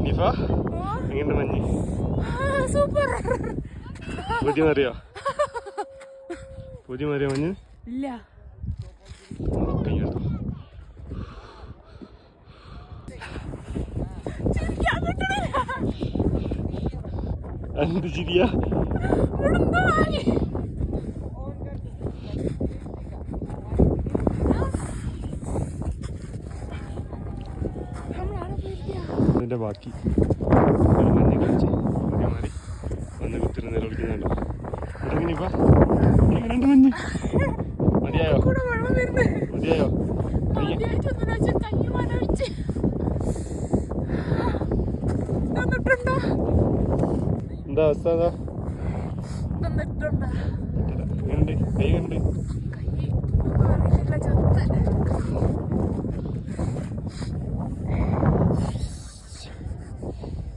നിഫ എങ്ങനെയുണ്ട് മഞ്ഞ്? സൂപ്പർ. പുതിയ മറിയോ മഞ്ഞ്? ഇല്ല. എന്ത് ചിരിയാ? അതിന്റെ ബാക്കി മഞ്ഞ് കളിച്ച് പുതിയ മാറി വന്ന് കുത്തിരി നിലവിളിക്കുന്നുണ്ടോ? എങ്ങനെയുണ്ട് മഞ്ഞ്? മതിയായോ? എന്താ അവസ്ഥ? എങ്ങനെയുണ്ട്? കൈ കണ്ട്